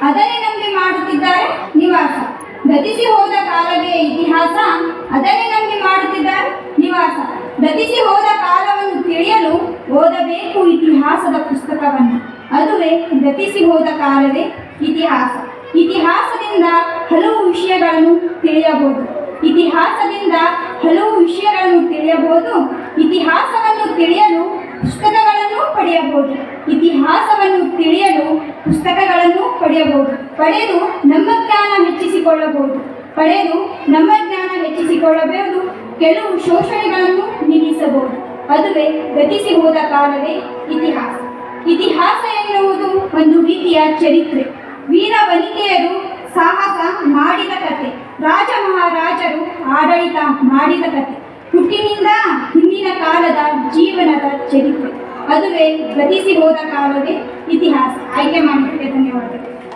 ಅದನ್ನೇ ನಂಬಿ ಮಾಡುತ್ತಿದ್ದಾರೆ ನಿವಾಸ. ಗತಿಸಿ ಹೋದ ಕಾಲವೇ ಇತಿಹಾಸ, ಅದನ್ನೇ ನಂಬಿ ಮಾಡುತ್ತಿದ್ದಾರೆ ನಿವಾಸ. ಗತಿಸಿ ಹೋದ ಕಾಲವನ್ನು ತಿಳಿಯಲು ಓದಬೇಕು ಇತಿಹಾಸದ ಪುಸ್ತಕವನ್ನು. ಅದುವೇ ಗತಿಸಿ ಹೋದ ಕಾಲವೇ ಇತಿಹಾಸ. ಇತಿಹಾಸದಿಂದ ಹಲವು ವಿಷಯಗಳನ್ನು ತಿಳಿಯಬಹುದು. ಇತಿಹಾಸದಿಂದ ಹಲವು ವಿಷಯಗಳನ್ನು ತಿಳಿಯಬಹುದು. ಇತಿಹಾಸವನ್ನು ತಿಳಿಯಲು ಪುಸ್ತಕಗಳನ್ನು ಪಡೆಯಬಹುದು. ಇತಿಹಾಸವನ್ನು ತಿಳಿಯಲು ಪುಸ್ತಕಗಳನ್ನು ಪಡೆದು ನಮ್ಮ ಜ್ಞಾನ ಹೆಚ್ಚಿಸಿಕೊಳ್ಳಬಹುದು. ಕೆಲವು ಶೋಷಣೆಗಳನ್ನು ನಿಲ್ಲಿಸಬಹುದು. ಅದುವೇ ಗತಿಸಿ ಹೋದ ಕಾಲವೇ ಇತಿಹಾಸ. ಇತಿಹಾಸ ಎನ್ನುವುದು ಒಂದು ರೀತಿಯ ಚರಿತ್ರೆ. ವೀರ ವನಿತೆಯರು ಸಾಹಸ ಮಾಡಿದ ಕತೆ, ರಾಜ ಮಹಾರಾಜರು ಆಡಳಿತ ಮಾಡಿದ ಕತೆ, ಹುಟ್ಟಿನಿಂದ ಹಿಂದಿನ ಕಾಲದ ಜೀವನದ ಚರಿತ್ರೆ. ಅದುವೇ ಗತಿಸಿ ಹೋದ ಕಾಲವೇ ಇತಿಹಾಸ. ಆಯ್ಕೆ ಮಾಡಿದ್ದಕ್ಕೆ ಧನ್ಯವಾದಗಳು.